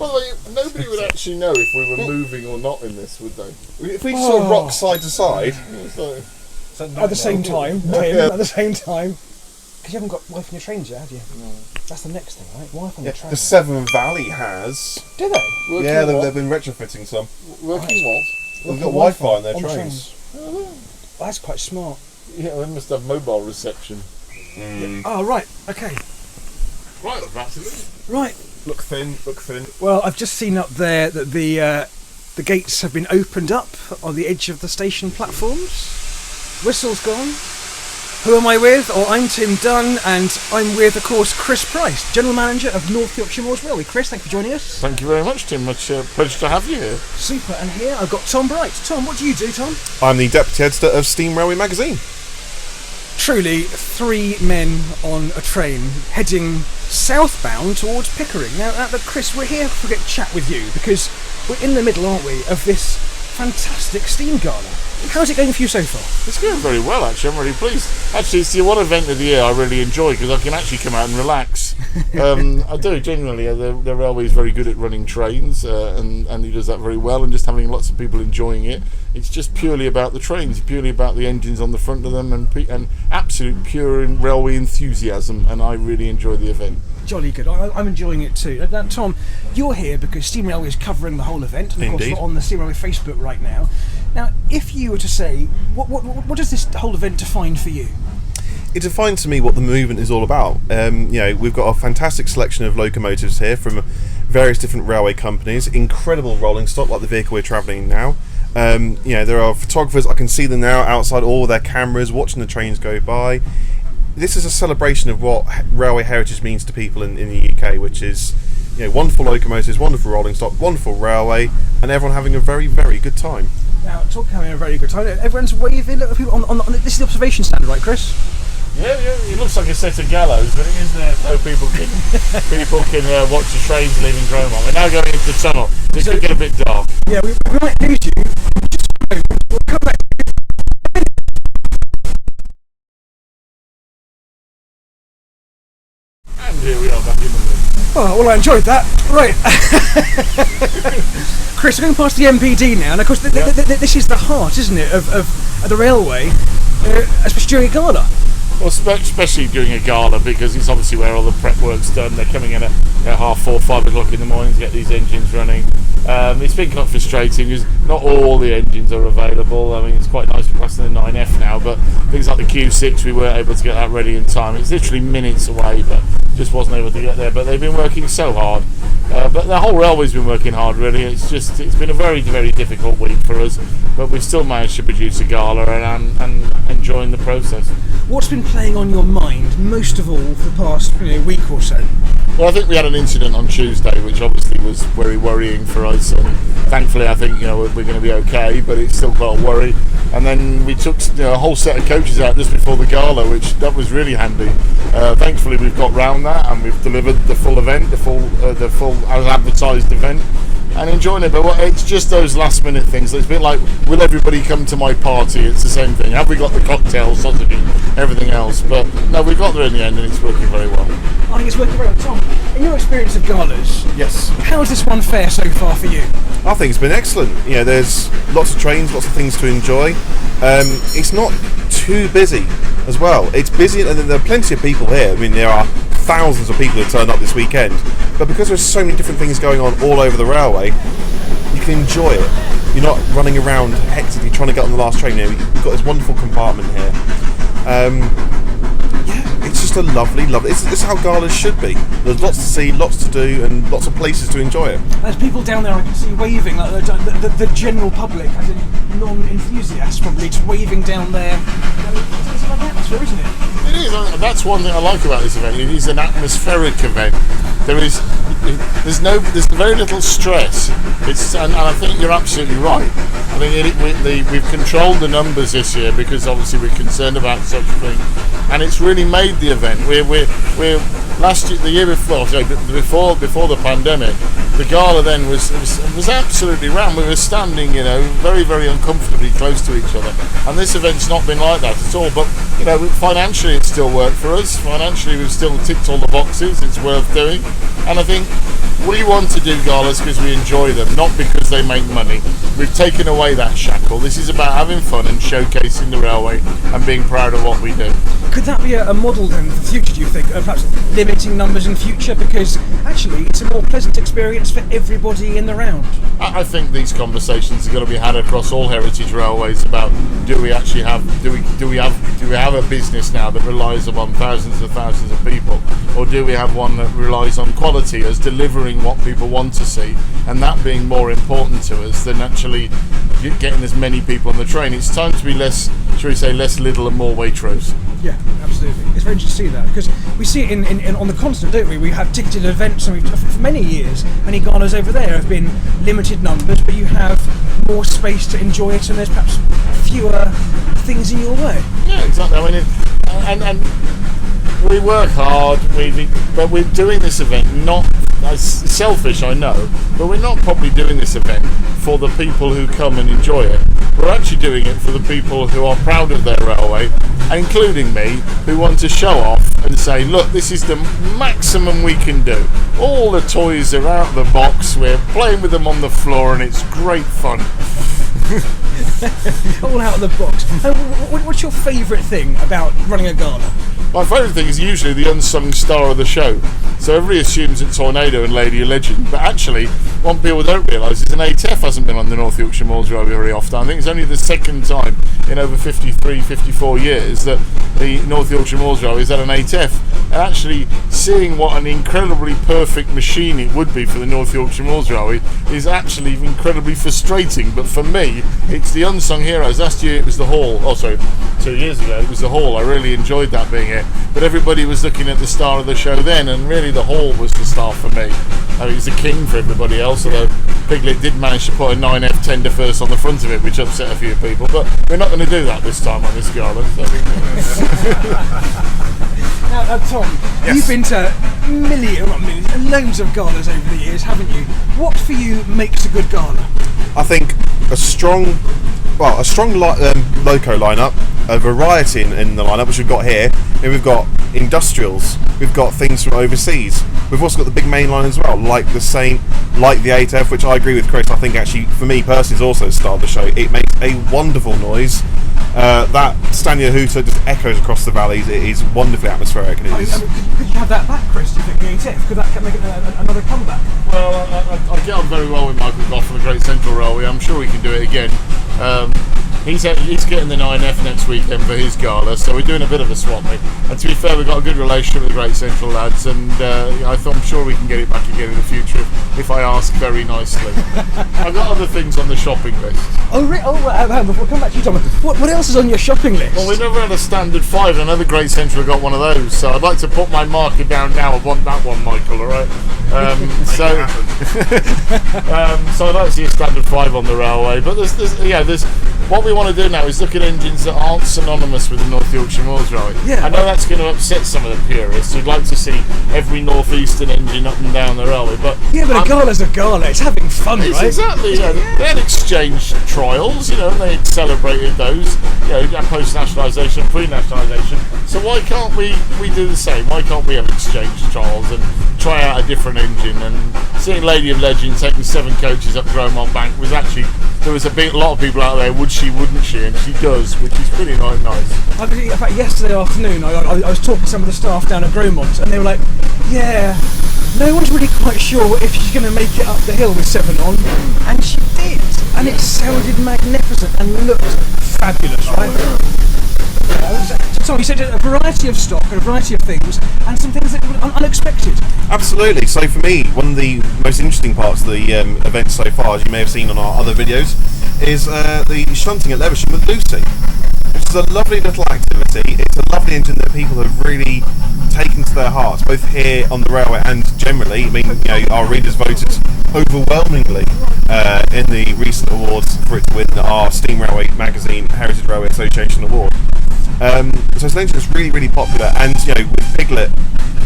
By the way, nobody would actually know if we were moving or not in this, would they? If we saw rock side to side, at the same time, Tim, at the same time, because you haven't got Wi-Fi on your trains yet, have you? No. That's the next thing, right? Wi-Fi on your trains. The Severn Valley has. Do they? Yeah, they've been retrofitting some. Working what? They've got Wi-Fi on their trains. Oh, that's quite smart. Yeah, they must have mobile reception. Yeah. Oh, right. Okay. Right, absolutely. Right. Look thin, look thin. Well, I've just seen up there that the gates have been opened up on the edge of the station platforms. Whistle's gone. Who am I with? Oh, I'm Tim Dunn, and I'm with, of course, Chris Price, General Manager of North Yorkshire Moors Railway. Chris, thank you for joining us. Thank you very much, Tim. Much pleasure to have you here. Super. And here I've got Tom Bright. Tom, what do you do, Tom? I'm the Deputy Editor of Steam Railway magazine. Truly, 3 men on a train heading southbound towards Pickering. Now, Chris, we're here for a chat with you because we're in the middle, aren't we, of this fantastic Steam Gala. How's it going for you so far? It's going very well, actually. I'm really pleased. Actually, it's the one event of the year I really enjoy because I can actually come out and relax. I do, genuinely. The railway is very good at running trains and he does that very well, and just having lots of people enjoying it. It's just purely about the trains, purely about the engines on the front of them, and absolute pure railway enthusiasm, and I really enjoy the event. Jolly good. I'm enjoying it too. Now, Tom, you're here because Steam Railway is covering the whole event, and of course we're on the Steam Railway Facebook right now. Now, if you were to say, what does this whole event define for you? It defines to me what the movement is all about. We've got a fantastic selection of locomotives here from various different railway companies, incredible rolling stock like the vehicle we're travelling in now. There are photographers, I can see them now outside all with their cameras watching the trains go by. This is a celebration of what railway heritage means to people in the UK, which is wonderful locomotives, wonderful rolling stock, wonderful railway, and everyone having a very, very good time. Now, talking having a very good time, everyone's waving. Look, people on this is the observation stand, right, Chris? Yeah, it looks like a set of gallows, but it is there so people can watch the trains leaving Gromont. We're now going into the tunnel. It could get a bit dark. Yeah, we might lose you. Just a moment. We'll come back. And here we are back in the room. Oh, well, I enjoyed that. Right. Chris, we're going past the MPD now, and of course this is the heart, isn't it, of the railway, especially during a gala. Well, especially during a gala, because it's obviously where all the prep work's done. They're coming in at 4:30, 5 o'clock in the morning to get these engines running. It's been quite frustrating because not all the engines are available. I mean, it's quite nice for us in the 9F now, but things like the Q6, we weren't able to get that ready in time. It's literally minutes away, but just wasn't able to get there. But they've been working so hard. But the whole railway's been working hard, really. It's been a very, very difficult week for us, but we've still managed to produce a gala and enjoying the process. What's been playing on your mind most of all for the past week or so? Well, I think we had an incident on Tuesday, which obviously was very worrying for us, and thankfully I think we're going to be okay, but it's still quite a worry. And then we took a whole set of coaches out just before the gala, which that was really handy. Thankfully we've got round that and we've delivered the full event, the full as advertised event, and enjoying it. But it's just those last minute things. It's been like, will everybody come to my party? It's the same thing. Have we got the cocktails, sausages, everything else? But no, we got there in the end, and it's working very well. I think it's working very well. Tom, in your experience of galas, yes, how does this one fare so far for you? I think it's been excellent. There's lots of trains, lots of things to enjoy. It's not too busy as well. It's busy, and there are plenty of people here. I mean, there are thousands of people who turned up this weekend, but because there's so many different things going on all over the railway, you can enjoy it. You're not running around hectically trying to get on the last train. You've got this wonderful compartment here. It's just a lovely. It's how galas should be. There's lots to see, lots to do, and lots of places to enjoy it. There's people down there I can see waving, like the general public, as in non-enthusiasts probably, just waving down there. It's like an atmosphere, isn't it? It is. That's one thing I like about this event. It is an atmospheric event. There's very little stress. And I think you're absolutely right. I think we've controlled the numbers this year because obviously we're concerned about such things, and it's really made the event. We're last year, the year before, before the pandemic, the gala then was absolutely rammed. We were standing, very, very uncomfortably close to each other, and this event's not been like that at all. But financially, it still worked for us. Financially, we've still ticked all the boxes. It's worth doing, and I think we want to do galas because we enjoy them, not because they make money. We've taken away that shackle. This is about having fun and showcasing the railway and being proud of what we do. Could that be a model then for the future, do you think? Perhaps limiting numbers in future, because actually it's a more pleasant experience for everybody in the round. I think these conversations are going to be had across all heritage railways about do we have a business now that relies upon thousands and thousands of people, or do we have one that relies on quality as delivering what people want to see, and that being more important to us than actually getting as many people on the train. It's time to be less, shall we say, less little and more Waitrose. Yeah, absolutely. It's very interesting to see that, because we see it in on the continent, don't we? We have ticketed events, and for many years, many galas over there have been limited numbers, but you have more space to enjoy it, and there's perhaps fewer things in your way. Yeah, exactly. I mean, and we work hard, but we're doing this event not as selfish, I know, but we're not probably doing this event for the people who come and enjoy it. We're actually doing it for the people who are proud of their railway, including me, who want to show off and say, look, this is the maximum we can do. All the toys are out of the box, we're playing with them on the floor, and it's great fun. All out of the box. What's your favourite thing about running a gala? My favourite thing is usually the unsung star of the show. So everybody assumes it's Tornado and Lady of Legend, but actually, what people don't realise is an ATF hasn't been on the North Yorkshire Moors Railway very often. I think it's only the second time in over 53, 54 years that the North Yorkshire Moors Railway has had an ATF. And actually, seeing what an incredibly perfect machine it would be for the North Yorkshire Moors Railway is actually incredibly frustrating. But for me, it's the unsung heroes. Last year it was the Hall. Oh, sorry, 2 years ago it was the Hall. I really enjoyed that being here. But everybody was looking at the star of the show then, and really the Hall was the star for me. I mean, it was a king for everybody else, although Piglet did manage to put a 9F tender first on the front of it, which upset a few people. But we're not going to do that this time on this gala. So. Now, Tom, yes. You've been to loads of galas over the years, haven't you? What for you makes a good gala? I think a strong loco lineup, a variety in the lineup, which we've got here. And we've got industrials, we've got things from overseas. We've also got the big main line as well, like the ATF, which I agree with Chris. I think actually, for me personally, is also the star of the show. It makes a wonderful noise. That 𝙎𝙬𝘎𝘎𝘋𝙎𝑗𝑎𝑚 echoes across the valleys. It is wonderfully atmospheric. And could you have that back, Chris? Do you think the ATF could that make another comeback? Well, I get on very well with Michael Goff from the Great Central Railway. I'm sure we can do it again. He's getting the 9F next weekend for his gala, so we're doing a bit of a swap meet. And to be fair, we've got a good relationship with the Great Central lads, and I'm sure we can get it back again in the future if I ask very nicely. I've got other things on the shopping list. We'll come back to you, Tom. What else is on your shopping list? Well, we never had a standard 5, and another Great Central got one of those, so I'd like to put my marker down now. I want that one, Michael, alright? So I'd like to see a standard 5 on the railway, but there's what we want to do now is look at engines that aren't synonymous with the North Yorkshire Moors Railway. Yeah. I know that's going to upset some of the purists who'd like to see every northeastern engine up and down the railway, but a gala's a gala. It's having fun, right? Exactly. They had exchange trials, and they celebrated those, post nationalisation, pre nationalisation. So why can't we do the same? Why can't we have exchange trials and try out a different engine? And seeing Lady of Legend taking 7 coaches up Dromont Bank was actually, there was a lot of people out there, would she, wouldn't she? And she does, which is pretty nice. In fact, yesterday afternoon, I was talking to some of the staff down at Gromont, and they were like, yeah, no one's really quite sure if she's going to make it up the hill with 7 on, and she did, and it sounded magnificent and looked fabulous, right? So you said a variety of stock and a variety of things, and some things that were unexpected. Absolutely. So for me, one of the most interesting parts of the event so far, as you may have seen on our other videos, is the shunting at Lewisham with Lucy, which is a lovely little activity. It's a lovely engine that people have really taken to their hearts, both here on the railway and generally. I mean, our readers voted overwhelmingly in the recent awards for it to win our Steam Railway Magazine Heritage Railway Association Award. So it's an engine that's really, really popular, and with Piglet,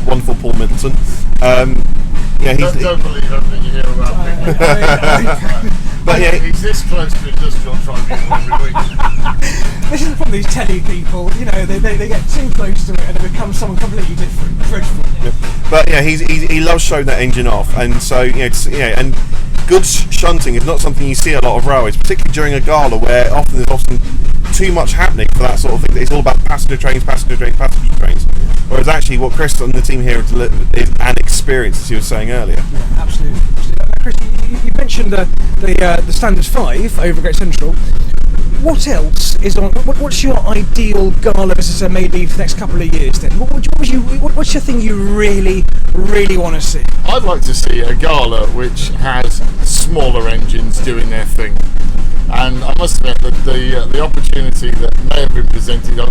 wonderful Paul Middleton. Don't believe everything you hear about Piglet. But he's this close to industrial tribunal every week. This is from these telly people, they get too close to it and it becomes someone completely different. Dreadful. But he loves showing that engine off, and so and good shunting is not something you see a lot of railways, particularly during a gala where there's often too much happening for that sort of thing. It's all about passenger trains. Whereas actually, what Chris and the team here have delivered is an experience, as you were saying earlier. Yeah, absolutely. Chris, you mentioned the Standard 5 over Great Central. What else is on? What's your ideal gala visitor maybe for the next couple of years then? What's your thing you really, really want to see? I'd like to see a gala which has smaller engines doing their thing. And I must admit that the opportunity that may have been presented, a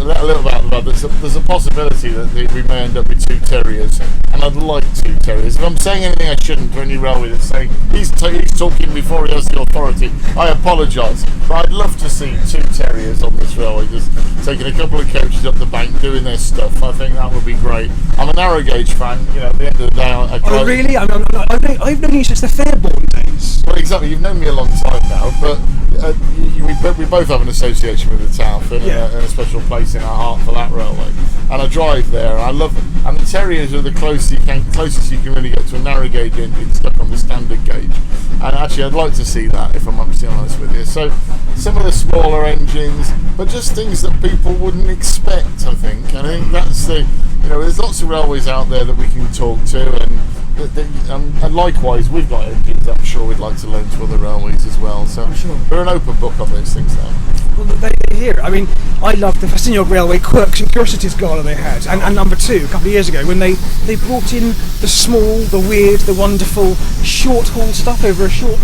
little bit about there's a possibility that we may end up with 2 Terriers, and I'd like 2 Terriers. If I'm saying anything I shouldn't to any railway that's saying he's talking before he has the authority, I apologise. But I'd love to see 2 Terriers on this railway, just taking a couple of coaches up the bank doing their stuff. I think that would be great. I'm a narrow gauge fan. At the end of the day, Oh really? I've known you since the Fairborn days. Well, exactly. You've known me a long time now, but we both have an association with the town and a special place in our heart for that railway. And I drive there, and I love it. And the Terriers are the closest you can really get to a narrow gauge engine stuck on the standard gauge. And actually, I'd like to see that, if I'm absolutely honest with you. So some of the smaller engines, but just things that people wouldn't expect. I think that's there's lots of railways out there that we can talk to, and likewise we've got engines I'm sure we'd like to loan to other railways as well. So I'm sure we're an open book on those things now. Well, I love the Festiniog Railway Quirks and Curiosities Gala they had, and number 2 a couple of years ago when they brought in the small, the weird, the wonderful, short haul stuff over a short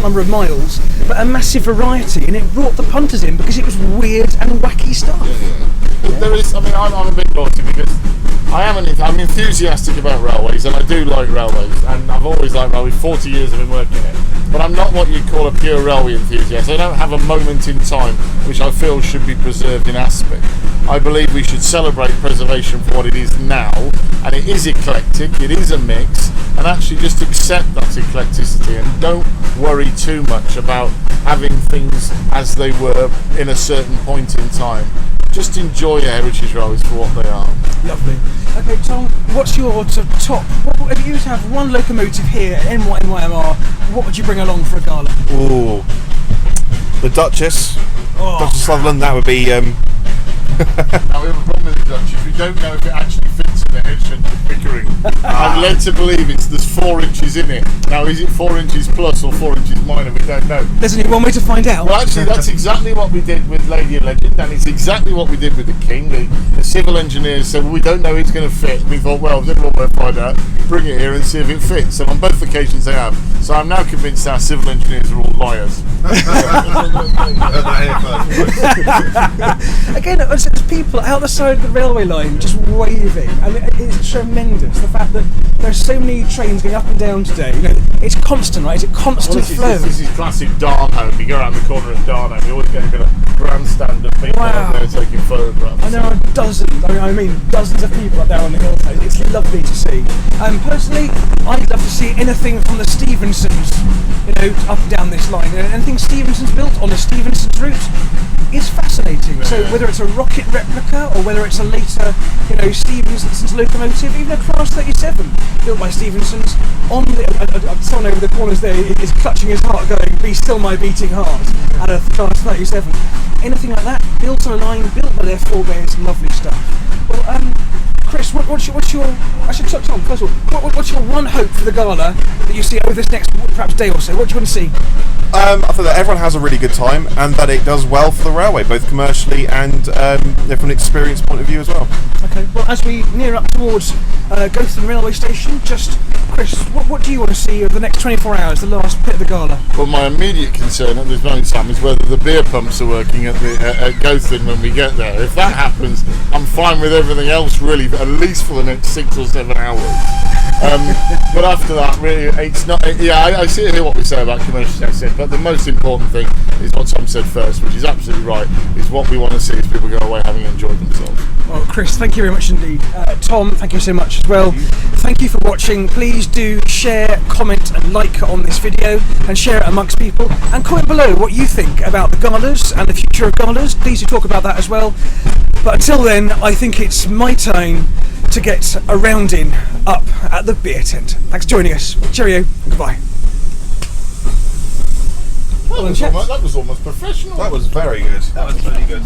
number of miles, but a massive variety, and it brought the punters in because it was weird and wacky stuff. There is. I'm a bit naughty because I'm enthusiastic about railways, and I do like railways, and I've always liked railways. 40 years I've been working it, but I'm not what you'd call a pure railway enthusiast. I don't have a moment in time which I feel should be preserved in aspect. I believe we should celebrate preservation for what it is now, and it is eclectic, it is a mix, and actually just accept that eclecticity and don't worry too much about having things as they were in a certain point in time. Just enjoy your heritage railways for what they are. Lovely. Okay, Tom, what's your top? If you to have one locomotive here at NYMR, what would you bring along for a gala? Ooh, the Duchess. Duchess Sutherland. That would be. Now we have a problem with the Duchess. We don't know if it actually fits in the head shunting Pickering. I'm led to believe there's 4 inches in it. Now, is it 4 inches plus or 4 inches minor? We don't know. There's only one way to find out. Well, actually, that's exactly what we did with Lady of Legend, and it's exactly what we did with the King. The civil engineers said, well, we don't know it's going to fit. We thought, well, there's one way to find out. Bring it here and see if it fits. And on both occasions they have. So I'm now convinced our civil engineers are all liars. Again, there's people out the side of the railway line just waving, and it's tremendous. The fact that there's so many trains going up and down today. It's constant, right? It's a constant flow. This is classic Darnholm. You go around the corner of Darnholm, you always get a bit of grandstand of people up there taking photographs. And there are dozens, dozens of people up there on the hillside. It's lovely to see. Personally, I'd love to see anything from the Stevensons, up and down this line. Anything Stevenson's built on the Stevenson's route is fascinating. So whether it's a rocket replica or whether it's a later, Stevenson's locomotive, even a Class 37 built by Stevenson's, someone over the corners there is clutching his heart going, "Be still my beating heart," at a Class 37. Anything like that, built on a line, built by their forebears, lovely stuff. Well, Chris, what's your? I should touch on first of all. What's your one hope for the gala that you see over this next perhaps day or so? What do you want to see? I think that everyone has a really good time, and that it does well for the railway, both commercially and from an experience point of view as well. Okay. Well, as we near up towards Gotham railway station, just Chris, what do you want to see over the next 24 hours, the last bit of the gala? Well, my immediate concern at this moment in time is whether the beer pumps are working at 𝙎𝙬𝘽𝙎𝘾 when we get there. If that happens, I'm fine with everything else, really, at least for the next 6 or 7 hours. But after that, really, it's not. Yeah, I see here what we say about commercial success, but the most important thing is what Tom said first, which is absolutely right. Is what we want to see is people go away having enjoyed themselves. Well, Chris, thank you very much indeed. Tom, thank you so much as well. Thank you for watching. Please do share, comment and like on this video and share it amongst people, and comment below what you think about the galas and the future of galas. Please do talk about that as well. But until then, I think it's my time to get a rounding up at the beer tent. Thanks for joining us. Cheerio. Goodbye. That was almost professional. That was very good. That was really good.